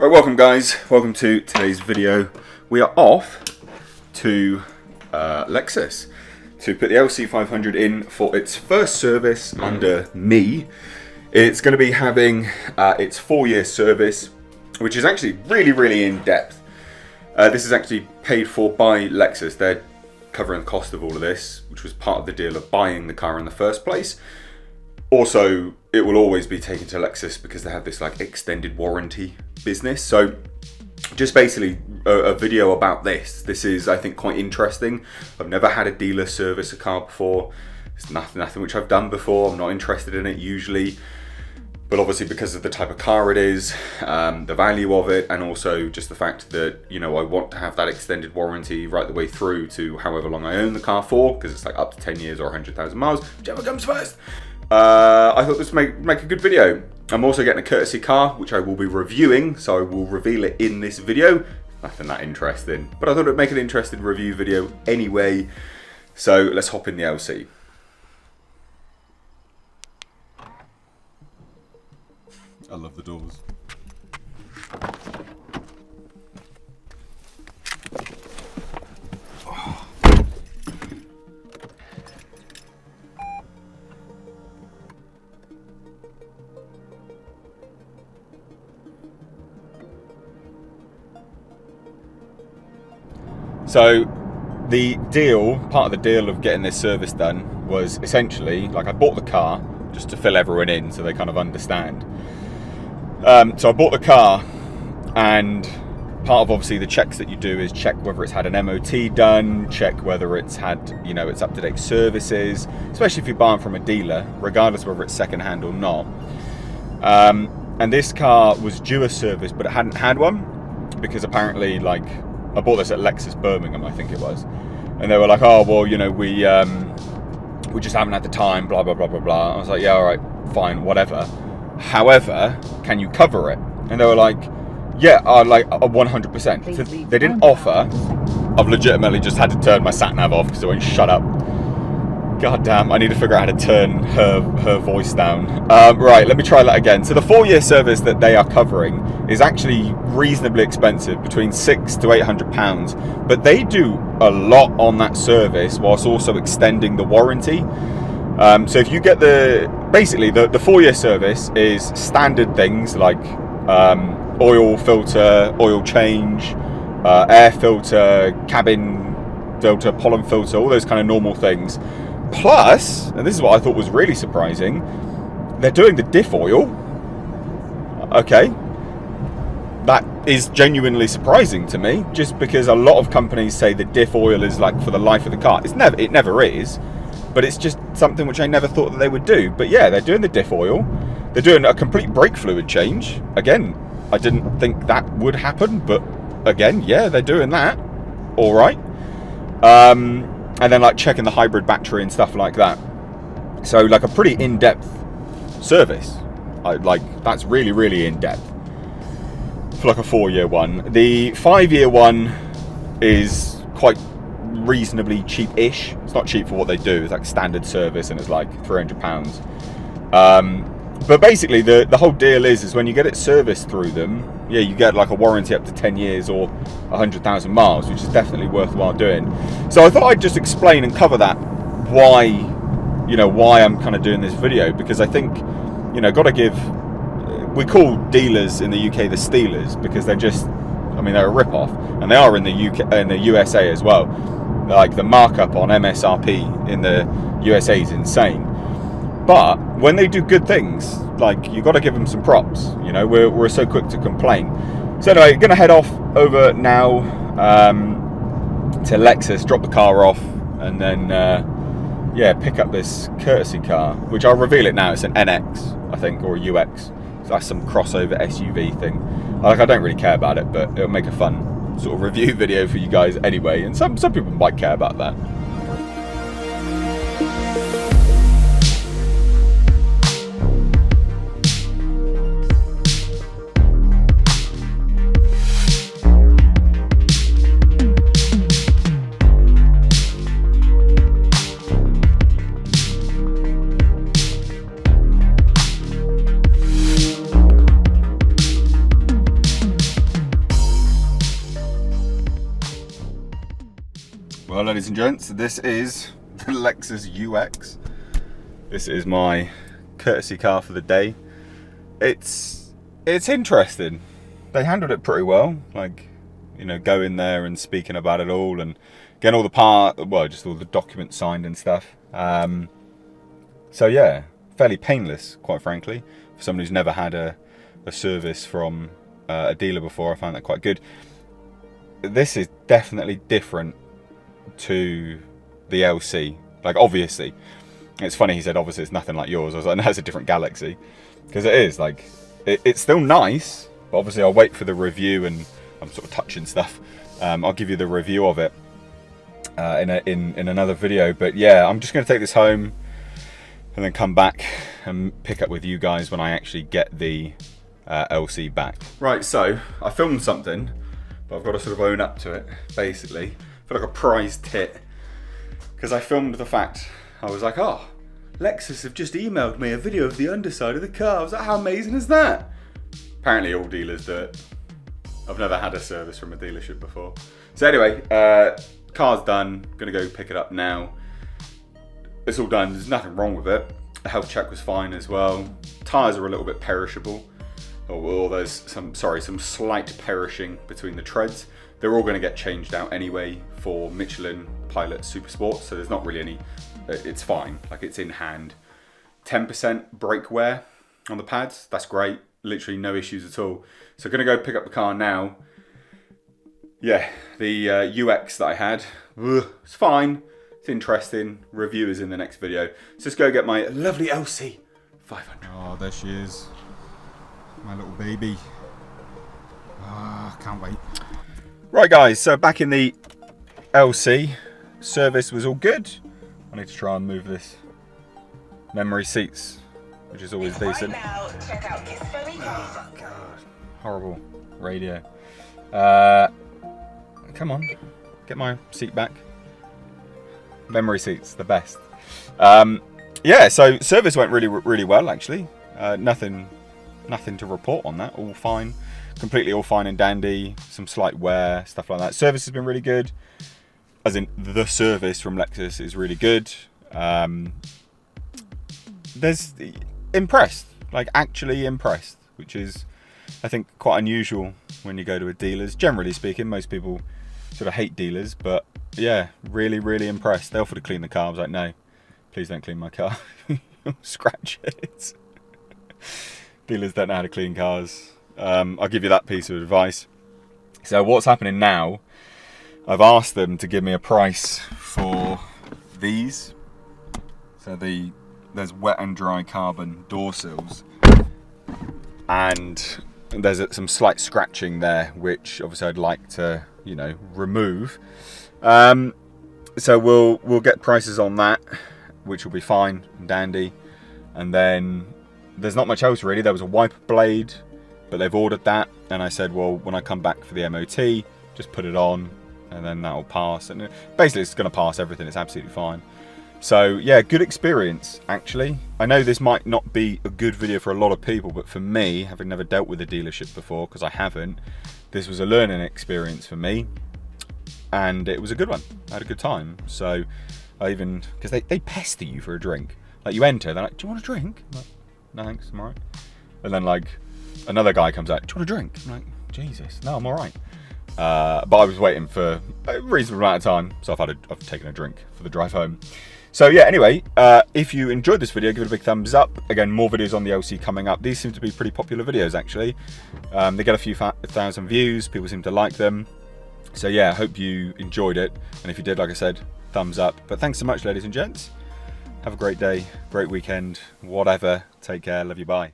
Right, welcome guys, welcome to today's video. We are off to Lexus to put the LC500 in for its first service under me. It's going to be having its 4-year service, which is actually really in depth. This is actually paid for by Lexus. They're covering the cost of all of this, which was part of the deal of buying the car in the first place. Also, it will always be taken to Lexus because they have this like extended warranty business. So just basically a video about this. This is, I think, quite interesting. I've never had a dealer service a car before. It's nothing which I've done before. I'm not interested in it usually. But obviously because of the type of car it is, the value of it, and also just the fact that, you know, I want to have that extended warranty right the way through to however long I own the car for, because it's like up to 10 years or 100,000 miles, whichever comes first. I thought this would make a good video. I'm also getting a courtesy car, which I will be reviewing, so I will reveal it in this video. Nothing that interesting, but I thought it would make an interesting review video anyway. So let's hop in the LC. I love the doors. So the deal, part of the deal of getting this service done was essentially, like, I bought the car just to fill everyone in so they kind of understand. So I bought the car, and part of obviously the checks that you do is check whether it's had an MOT done, check whether it's had, you know, it's up-to-date services, especially if you're buying from a dealer, regardless of whether it's second-hand or not. And this car was due a service, but it hadn't had one because apparently, like, I bought this at Lexus Birmingham, I think it was, and they were like, oh, well, you know, we just haven't had the time, blah, blah, blah, blah, blah. I was like, yeah, all right, fine, whatever. However, can you cover it? And they were like, yeah, like 100%. So they didn't offer. I've legitimately just had to turn my sat nav off because it won't shut up. God damn, I need to figure out how to turn her voice down. Right, let me try that again. So the 4-year service that they are covering is actually reasonably expensive, between £600 to £800, but they do a lot on that service whilst also extending the warranty. So if you get basically the 4-year service is standard things like oil filter, oil change, air filter, cabin filter, pollen filter, all those kind of normal things. Plus, and this is what I thought was really surprising, they're doing the diff oil. Okay, that is genuinely surprising to me, just because a lot of companies say the diff oil is like for the life of the car. It never is, but it's just something which I never thought that they would do. But yeah, they're doing the diff oil. They're doing a complete brake fluid change. Again, I didn't think that would happen, but again, yeah, they're doing that. All right. And then like checking the hybrid battery and stuff like that. So like a pretty in-depth service. That's really in-depth for like a 4-year one. The 5-year one is quite reasonably cheap-ish. It's not cheap for what they do. It's like standard service and it's like £300. But basically the whole deal is when you get it serviced through them, yeah, you get like a warranty up to 10 years or 100,000 miles, which is definitely worthwhile doing. So I thought I'd just explain and cover that, why I'm kind of doing this video, because I think, you know, we call dealers in the UK the stealers because they're just, I mean, they're a rip-off, and they are in the UK and the USA as well. Like the markup on MSRP in the USA is insane. But when they do good things, like, you got to give them some props. You know, we're so quick to complain. So anyway, going to head off over now to Lexus, drop the car off, and then yeah, pick up this courtesy car, which I'll reveal it now. It's an NX, I think, or a UX. So that's some crossover SUV thing. Like, I don't really care about it, but it'll make a fun sort of review video for you guys anyway. And some people might care about that. Well, ladies and gents, this is the Lexus UX. This is my courtesy car for the day. It's interesting. They handled it pretty well, like, you know, going there and speaking about it all and getting all the just all the documents signed and stuff. So yeah, fairly painless, quite frankly, for someone who's never had a service from a dealer before. I found that quite good. This is definitely different to the LC. Like, obviously, it's funny he said obviously it's nothing like yours. I was like, no, it's a different galaxy, because it is. Like, it's still nice, but obviously I'll wait for the review, and I'm sort of touching stuff. I'll give you the review of it in another video. But yeah, I'm just going to take this home and then come back and pick up with you guys when I actually get the LC back. Right, so I filmed something, but I've got to sort of own up to it, basically. I feel like a prized tit, because I filmed the fact, I was like, oh, Lexus have just emailed me a video of the underside of the car. I was like, how amazing is that? Apparently all dealers do it. I've never had a service from a dealership before. So anyway, car's done, gonna go pick it up now. It's all done, there's nothing wrong with it. The health check was fine as well. Tyres are a little bit perishable. Or there's some slight perishing between the treads. They're all going to get changed out anyway for Michelin Pilot Super Sport, so there's not really any, it's fine, like it's in hand. 10% brake wear on the pads, that's great, literally no issues at all. So I'm going to go pick up the car now. Yeah, the UX that I had, it's fine, it's interesting, review is in the next video. So let's go get my lovely LC500. Oh, there she is. My little baby. Can't wait. Right guys, so back in the LC, service was all good. I need to try and move this memory seats, which is always decent. Oh god, horrible radio. Come on, get my seat back. Memory seats, the best. Yeah, so service went really well actually. Nothing to report on that, all fine. Completely all fine and dandy, some slight wear, stuff like that. Service has been really good, as in the service from Lexus is really good. There's impressed, like actually impressed, which is, I think, quite unusual when you go to a dealer's. Generally speaking, most people sort of hate dealers, but yeah, really impressed. They offered to clean the car. I was like, no, please don't clean my car. Scratch it. Dealers don't know how to clean cars. I'll give you that piece of advice. So what's happening now, I've asked them to give me a price for these. So there's wet and dry carbon door sills, and there's some slight scratching there, which obviously I'd like to, you know, remove. So we'll get prices on that, which will be fine and dandy. And then there's not much else really. There was a wiper blade, but they've ordered that, and I said, well, when I come back for the MOT, just put it on, and then that'll pass. And basically, it's going to pass everything. It's absolutely fine. So yeah, good experience actually. I know this might not be a good video for a lot of people, but for me, having never dealt with a dealership before, because I haven't, this was a learning experience for me, and it was a good one. I had a good time. So I even, because they pester you for a drink. Like, you enter, they're like, do you want a drink? I'm like, no thanks, I'm alright. And then like another guy comes out, do you want a drink? I'm like, Jesus, no, I'm alright. But I was waiting for a reasonable amount of time, so I've taken a drink for the drive home. So yeah, anyway, if you enjoyed this video, give it a big thumbs up. Again, more videos on the LC coming up. These seem to be pretty popular videos actually. They get a few thousand views, people seem to like them. So yeah, I hope you enjoyed it, and if you did, like I said, thumbs up. But thanks so much, ladies and gents. Have a great day, great weekend, whatever. Take care, love you, bye.